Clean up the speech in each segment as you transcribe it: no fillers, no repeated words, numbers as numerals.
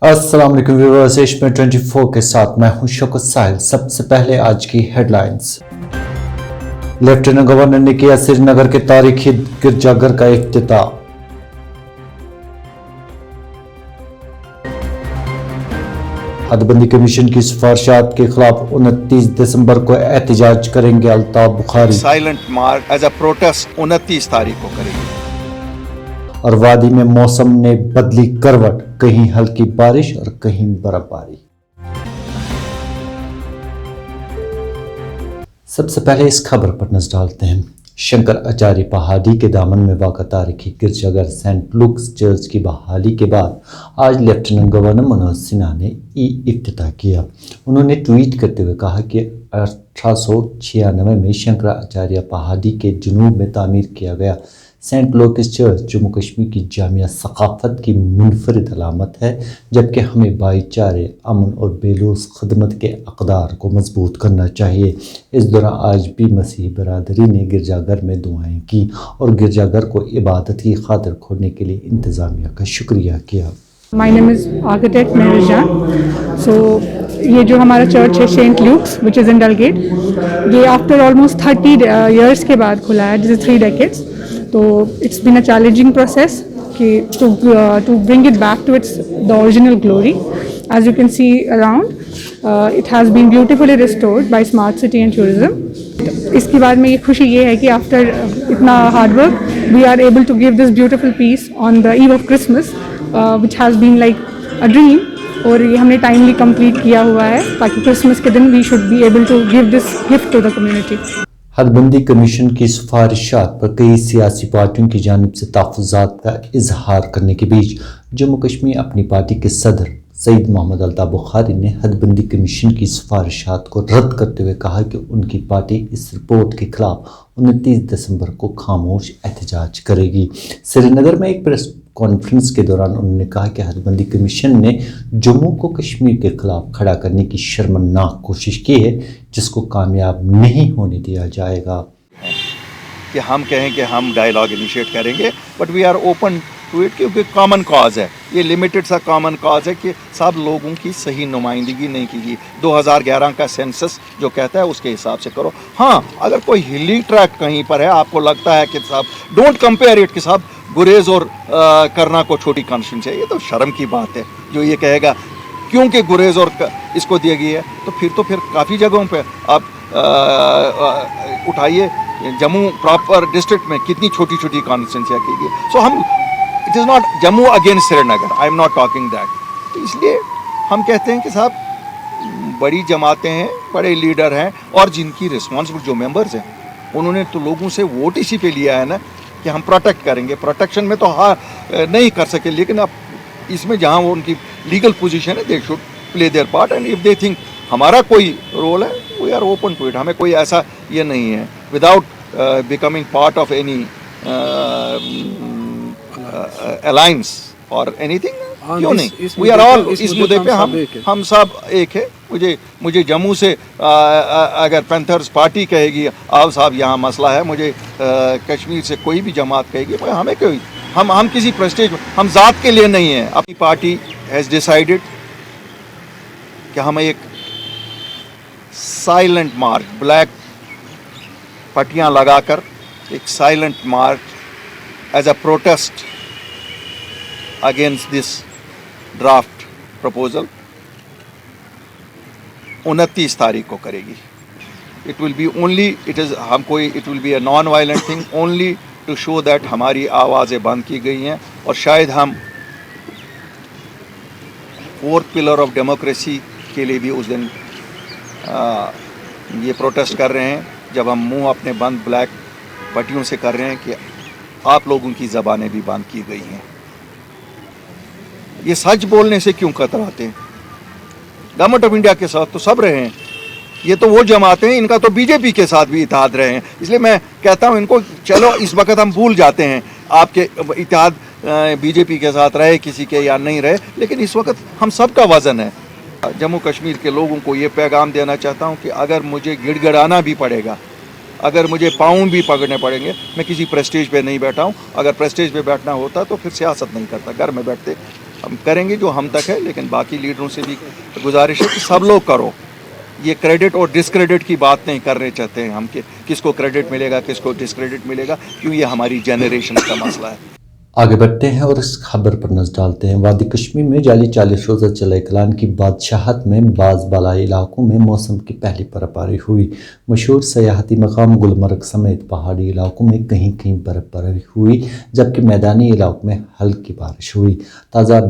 अस्सलाम वालेकुम व्यूअर्स, एश में 24 के साथ मैं हूं शौकत साहिल। सबसे पहले आज की हेडलाइंस। लेफ्टिनेंट गवर्नर ने किया श्रीनगर के तारीखी गिरजाघर का इफ्तिताह। हदबंदी कमीशन की सिफारिशात के खिलाफ 29 दिसंबर को एहतजाज करेंगे Altaf Bukhari. Silent march as a protest 29 तारीख को करेंगे। और वादी में मौसम ने बदली करवट, कहीं हल्की बारिश और कहीं बर्फबारी। सबसे पहले इस खबर पर नजर डालते हैं। शंकराचार्य पहाड़ी के दामन में वाक़ा तारीखी गिरजाघर सेंट लुक्स चर्च की बहाली के बाद आज लेफ्टिनेंट गवर्नर मनोज सिन्हा ने इफ्तिताह किया। उन्होंने ट्वीट करते हुए कहा कि 1896 में शंकराचार्य पहाड़ी के जुनूब में तामीर किया गया saint Luke's church Jammu Kashmir की जामिया सकाफत की मुनफरिद अलामत है, जबकि हमें भाईचारे, अमन और बेलूस खदमत के अक़दार को मजबूत करना चाहिए। इस दौरान आज भी मसीही बरादरी ने गिरजाघर में दुआएं की और गिरजाघर को इबादत की खातिर खोलने के लिए इंतज़ामिया का शुक्रिया किया। My name is architect Mehraj Jan. So ये जो हमारा चर्च है saint Luke's which is in Dalgate, ये आफ्टर ऑलमोस्ट 30 ईयर्स के बाद खुला है, जिस 3 डेकेड्स। तो it's been a challenging process कि to bring it back to its the original glory. As you can see around it has been beautifully restored by smart city and tourism. इसके बाद में ये खुशी ये है कि आफ्टर इतना hard work we are able to give this beautiful piece on the eve of Christmas which has been like a dream, और ये हमने टाइमली कंप्लीट किया हुआ है ताकि क्रिसमस के दिन we should be able to give this gift to the community. हदबंदी कमीशन की सिफारिशात पर कई सियासी पार्टियों की जानिब से तहफ़्फ़ुज़ात का इजहार करने के बीच जम्मू कश्मीर अपनी पार्टी के सदर सईद मोहम्मद अल्ताफ बुखारी ने हदबंदी कमीशन की सिफारिशात को रद्द करते हुए कहा कि उनकी पार्टी इस रिपोर्ट के खिलाफ 29 दिसंबर को खामोश एहतजाज करेगी। श्रीनगर में एक प्रेस कॉन्फ्रेंस के दौरान उन्होंने कहा कि हदबंदी कमीशन ने जम्मू को कश्मीर के खिलाफ खड़ा करने की शर्मनाक कोशिश की है, जिसको कामयाब नहीं होने दिया जाएगा। कि हम कहें कि हम डायलॉग इनिशिएट करेंगे, but we are open to it, क्योंकि कॉमन कॉज है, ये लिमिटेड सा कॉमन कॉज है कि सब लोगों की सही नुमाइंदगी नहीं की गई। 2011 का सेंसस जो कहता है उसके हिसाब से करो। हाँ, अगर कोई हिली ट्रैक कहीं पर है, आपको लगता है कि साहब डोंट कंपेयर इट कि साहब गुरेज और करना को छोटी कॉन्स्टिट्यूंसी है, ये तो शर्म की बात है जो ये कहेगा क्योंकि गुरेज और इसको दी गई है। तो फिर काफ़ी जगहों पे आप उठाइए, जम्मू प्रॉपर डिस्ट्रिक्ट में कितनी छोटी छोटी कॉन्स्टिट्यूंसियाँ की गई। सो हम it is not Jammu against Srinagar, I am not talking that. तो इसलिए हम कहते हैं कि साहब बड़ी जमातें हैं, बड़े लीडर हैं, और जिनकी रिस्पॉन्सिबल जो मेंबर्स हैं उन्होंने तो लोगों से वोट इसी पे लिया है ना कि हम प्रोटेक्ट करेंगे। प्रोटेक्शन में तो नहीं कर सके, लेकिन अब इसमें जहाँ वो उनकी लीगल पोजीशन है they should play their part, and if they think हमारा कोई रोल है we are open to it. हमें कोई ऐसा ये नहीं है without becoming part of any alliance और एनीथिंग, क्यों नहीं। वी आर ऑल इस मुद्दे पे हम सब एक है। मुझे जम्मू से अगर पैंथर्स पार्टी कहेगी आओ साहब यहाँ मसला है, मुझे कश्मीर से कोई भी जमात कहेगी, हमें कोई हम किसी प्रेस्टीज, हम ज़ात के लिए नहीं हैं। अपनी पार्टी हैज़ डिसाइडेड कि हम एक साइलेंट मार्च, ब्लैक पट्टियाँ लगाकर एक silent march as a protest against this draft proposal 29 तारीख को करेगी। It will be only, it will be a non violent thing, only to show that हमारी आवाज़ें बंद की गई हैं, और शायद हम 4th पिलर ऑफ डेमोक्रेसी के लिए भी उस दिन ये प्रोटेस्ट कर रहे हैं, जब हम मुंह अपने बंद ब्लैक पट्टियों से कर रहे हैं कि आप लोगों की ज़बानें भी बंद की गई हैं। ये सच बोलने से क्यों कतराते हैं? गवर्नमेंट ऑफ इंडिया के साथ तो सब रहे हैं, ये तो वो जमाते हैं, इनका तो बीजेपी के साथ भी इत्तेहाद रहे हैं। इसलिए मैं कहता हूँ इनको, चलो इस वक्त हम भूल जाते हैं आपके इत्तेहाद बीजेपी के साथ रहे किसी के या नहीं रहे, लेकिन इस वक्त हम सब का वज़न है। जम्मू कश्मीर के लोगों को ये पैगाम देना चाहता हूँ कि अगर मुझे गिड़गिड़ाना भी पड़ेगा, अगर मुझे पाँव भी पकड़ने पड़ेंगे, मैं किसी प्रेस्टीज पे नहीं बैठा हूँ। अगर प्रेस्टीज पे बैठना होता तो फिर सियासत नहीं करता, घर में बैठते ہم کریں گے جو ہم تک ہے, لیکن باقی لیڈروں سے بھی گزارش ہے کہ سب لوگ کرو. یہ کریڈٹ اور ڈسکریڈٹ کی بات نہیں کرنے چاہتے ہیں ہم کہ کس کو کریڈٹ ملے گا کس کو ڈسکریڈٹ ملے گا, کیوں یہ ہماری جنریشن کا مسئلہ ہے. آگے بڑھتے ہیں اور اس خبر پر نظر ڈالتے ہیں. وادی کشمیر میں جعلی 40 روزہ چلے کلان کی بادشاہت میں بعض بالائی علاقوں میں موسم کی پہلی برف باری ہوئی. مشہور سیاحتی مقام گلمرگ سمیت پہاڑی علاقوں میں کہیں کہیں برف باری ہوئی, جبکہ میدانی علاقوں میں ہلکی بارش ہوئی. تازہ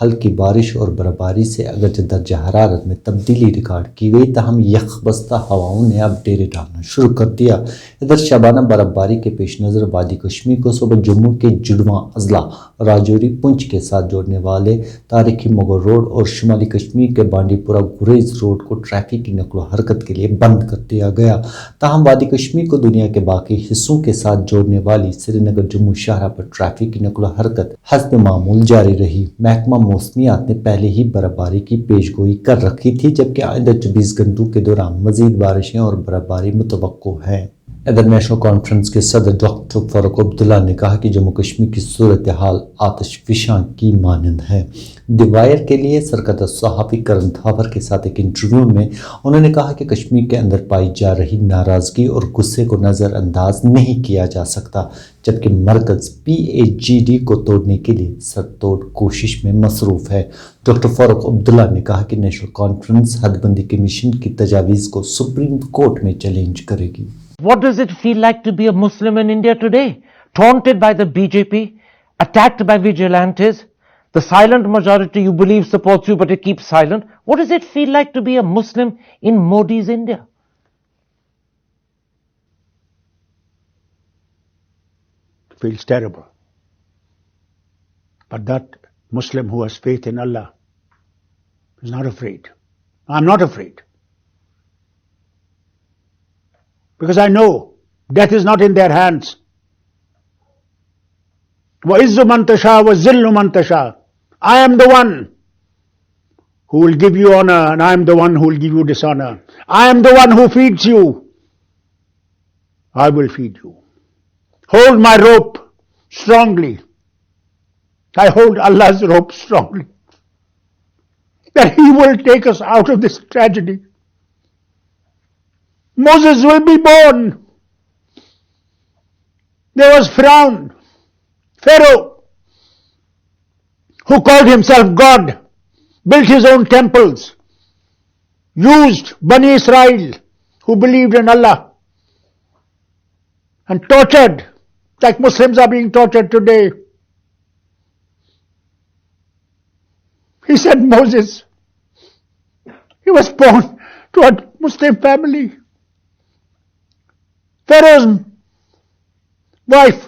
ہلکی بارش اور برفباری سے اگرچہ درجہ حرارت میں تبدیلی ریکارڈ کی گئی, تاہم یخ بستہ ہواؤں نے اب ڈیرے ڈالنا شروع کر دیا. ادھر شبانہ برفباری کے پیش نظر وادی کشمیر کو صبح جموں کے جڑواں اضلاع راجوری پنچ کے ساتھ جوڑنے والے تاریخی مغل روڈ اور شمالی کشمیر کے بانڈی پورہ گریز روڈ کو ٹریفک کی نقل و حرکت کے لیے بند کر دیا گیا. تاہم وادی کشمیر کو دنیا کے باقی حصوں کے ساتھ جوڑنے والی سری نگر جموں شاہراہ پر ٹریفک کی نقل و حرکت حسب معمول جاری رہی. محکمہ موسمیات نے پہلے ہی برفباری کی پیش گوئی کر رکھی تھی, جبکہ آئندہ 24 گھنٹوں کے دوران مزید بارشیں اور برفباری متوقع ہے. ادھر نیشنل کانفرنس کے صدر ڈاکٹر فاروق عبداللہ نے کہا کہ جموں کشمیر کی صورتحال آتش فشاں کی مانند ہے. دی وائر کے لیے سرکردہ صحافی کرن تھاپر کے ساتھ ایک انٹرویو میں انہوں نے کہا کہ کشمیر کے اندر پائی جا رہی ناراضگی اور غصے کو نظر انداز نہیں کیا جا سکتا, جبکہ مرکز PAGD کو توڑنے کے لیے سر توڑ کوشش میں مصروف ہے. ڈاکٹر فاروق عبداللہ نے کہا کہ نیشنل کانفرنس حد بندی کمیشن کی تجاویز کو سپریم کورٹ میں چیلنج کرے گی. What does it feel like to be a Muslim in India today? Taunted by the BJP, attacked by vigilantes, the silent majority you believe supports you but it keeps silent. What does it feel like to be a Muslim in Modi's India? It feels terrible. But that Muslim who has faith in Allah is not afraid. I'm not afraid. Because I know death is not in their hands. وَإِزُّ مَن تَشَاءُ وَالذِّلُّ مَن تَشَاءُ. I am the one who will give you honor and I am the one who will give you dishonor. I am the one who feeds you. I will feed you. Hold my rope strongly. I hold Allah's rope strongly. That He will take us out of this tragedy. Moses will be born. There was Pharaoh, who called himself God, built his own temples, used Bani Israel, who believed in Allah, and tortured, like Muslims are being tortured today. He said Moses, he was born to a Muslim family. Pharaoh's wife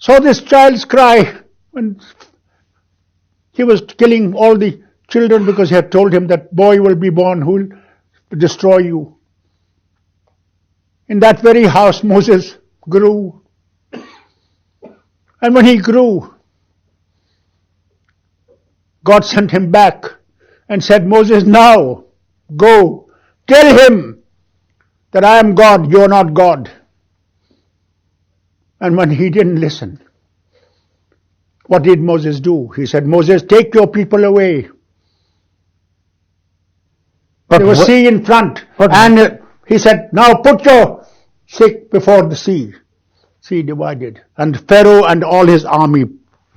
saw this child's cry when he was killing all the children because he had told him that boy will be born who will destroy you. In that very house Moses grew. And when he grew, God sent him back and said, Moses, now go, tell him that I am God, you are not God. And when he didn't listen, what did Moses do? He said, Moses, take your people away. There was sea in front. And he said, now put your stick before the sea. Sea divided. And Pharaoh and all his army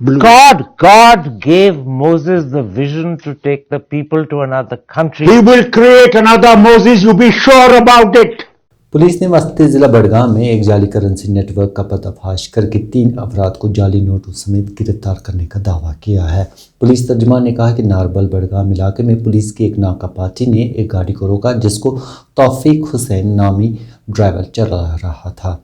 blew. God gave Moses the vision to take the people to another country. He will create another Moses, you be sure about it. Police نے وسطی ضلع بڑگام میں ایک جعلی currency net work کا پردہ فاش کر کے 3 افراد کو جعلی نوٹوں سمیت گرفتار کرنے کا دعویٰ کیا ہے. پولیس ترجمان نے کہا کہ ناربل بڑگام علاقے میں پولیس کی ایک ناکہ پاچی نے ایک گاڑی کو روکا جس کو توفیق حسین نامی ڈرائیور چلا رہا تھا.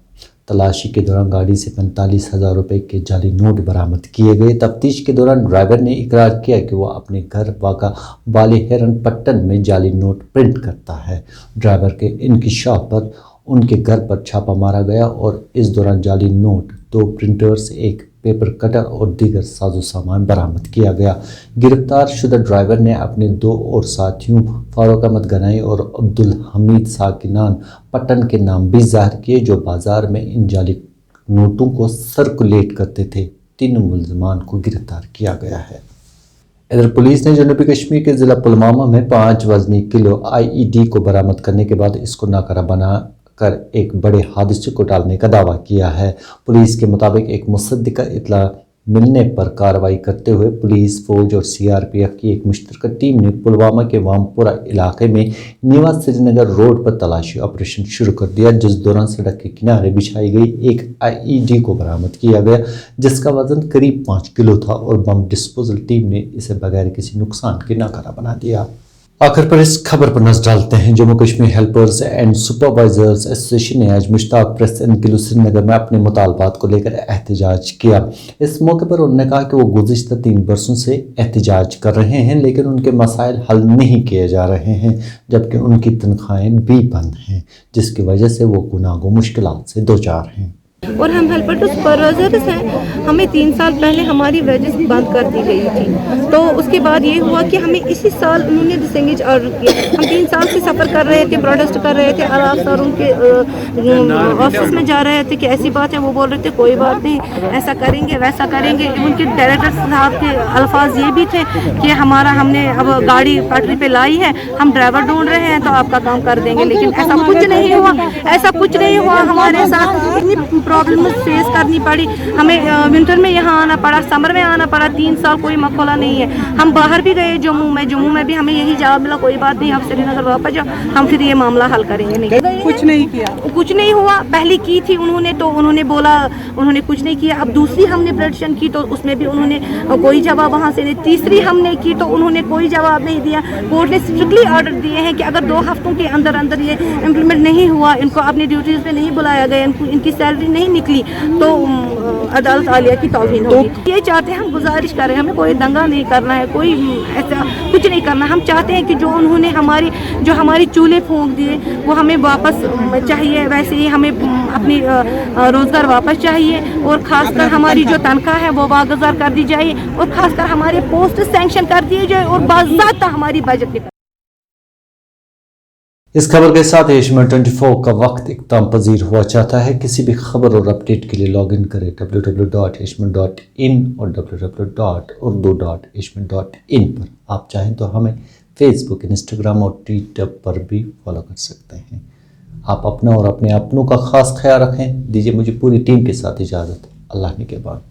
تلاشی کے دوران گاڑی سے 45,000 روپے کے جعلی نوٹ برآمد کیے گئے. تفتیش کے دوران ڈرائیور نے اقرار کیا کہ وہ اپنے گھر واقع بالہرن پٹن میں جعلی نوٹ پرنٹ کرتا ہے. ڈرائیور کے انکشاف پر ان کے گھر پر چھاپہ مارا گیا اور اس دوران جعلی نوٹ، 2 پرنٹرز، ایک پیپر کٹر اور دیگر ساز و سامان برآمد کیا گیا. گرفتار شدہ ڈرائیور نے اپنے 2 اور ساتھیوں فاروق احمد گنائی اور عبدالحمید ساکنان پٹن کے نام بھی ظاہر کیے جو بازار میں ان جعلی نوٹوں کو سرکولیٹ کرتے تھے. 3 ملزمان کو گرفتار کیا گیا ہے. इधर पुलिस ने जनूबी कश्मीर के ज़िला पुलवामा में 5 वजनी किलो IED को बरामद करने के बाद इसको नाकारा बना कर एक बड़े हादसे को टालने का दावा किया है। पुलिस के मुताबिक एक मुसद्दिका इत्तला मिलने पर कार्रवाई करते हुए पुलिस, फौज और CRPF की एक मुश्तरका टीम ने पुलवामा के वामपुरा इलाके में नीवा श्रीनगर रोड पर तलाशी ऑपरेशन शुरू कर दिया, जिस दौरान सड़क के किनारे बिछाई गई एक IED को बरामद किया गया, जिसका वजन करीब 5 किलो था और बम डिस्पोजल टीम ने इसे बगैर किसी नुकसान के नाकारा बना दिया। आखिर पर इस खबर पर नजर डालते हैं। Jammu Kashmir helpers and supervisors association ने आज मुश्ताक प्रेस एनक्लेव श्रीनगर में अपने मुतालबात को लेकर एहतजाज किया। इस मौके पर उन्होंने कहा कि वो गुज़िश्ता 3 बरसों से एहतजाज कर रहे हैं, लेकिन उनके मसाइल हल नहीं किए जा रहे हैं, जबकि उनकी तनख्वाहें भी बंद हैं, जिसकी वजह से वो गुनागो मुश्किलात से दो चार हैं। और हम हेल्पर टू सुपरवाइजर्स हैं। हमें 3 साल पहले हमारी वेजेस बंद कर दी गई थी, तो उसके बाद ये हुआ कि हमें इसी साल उन्होंने डिसंगेज ऑर्डर किया। हम 3 साल से सफ़र कर रहे थे, प्रोटेस्ट कर रहे थे, आलाप सर उनके ऑफिस में जा रहे थे कि ऐसी बात है, वो बोल रहे थे कोई बात नहीं, ऐसा करेंगे वैसा करेंगे। उनके डायरेक्टर साहब के अल्फाज ये भी थे कि हमने अब गाड़ी पटरी पे लाई है, हम ड्राइवर ढूंढ रहे हैं तो आपका काम कर देंगे, लेकिन ऐसा कुछ नहीं हुआ। ऐसा कुछ नहीं हुआ। हमारे साथ इतनी प्रॉब्लम फेस करनी पड़ी। हमें विंटर में यहाँ आना पड़ा, समर में आना पड़ा। 3 साल कोई मखौला नहीं है। हम बाहर भी गए जम्मू में भी हमें यही जवाब मिला, कोई बात नहीं, आप श्रीनगर वापस जाओ, हम फिर ये मामला हल करेंगे। नहीं, कुछ नहीं किया, कुछ नहीं हुआ। पहली की थी उन्होंने, तो उन्होंने बोला उन्होंने कुछ नहीं किया। अब दूसरी हमने पिटीशन की तो उसमें भी उन्होंने कोई जवाब वहाँ से नहीं। तीसरी हमने की तो उन्होंने कोई जवाब नहीं दिया। कोर्ट ने स्ट्रिक्टली ऑर्डर दिए हैं कि अगर 2 हफ्तों के अंदर अंदर ये इम्प्लीमेंट नहीं हुआ, इनको अपनी ड्यूटीज़ पे नहीं बुलाया गया, इनकी सैलरी नहीं निकली, तो अदालत आलिया की तौहीन होगी। ये चाहते हैं, हम गुजारिश कर रहे हैं, हमें कोई दंगा नहीं करना है, कोई ऐसा कुछ नहीं करना। हम चाहते हैं कि जो उन्होंने हमारी चूल्हे फूंक दिए वो हमें वापस चाहिए, वैसे ही हमें अपनी रोज़गार वापस चाहिए, और ख़ासकर हमारी जो तनख्वाह है वो वागुज़ार कर दी जाए, और ख़ासकर हमारे पोस्ट सैंक्शन कर दिए जाए, और बाज़ाब्ता हमारी बजट निकल। इस खबर के साथ एशियन 24 का वक्त इख्तिताम पजीर हुआ चाहता है। किसी भी खबर और अपडेट के लिए लॉग इन करें www.ashman.in और www.urdu.ashman.in पर। आप चाहें तो हमें फेसबुक, इंस्टाग्राम और ट्विटर पर भी फॉलो कर सकते हैं। आप अपना और अपने अपनों का खास ख्याल रखें। दीजिए मुझे पूरी टीम के साथ इजाज़त। अल्लाह ने के बाद।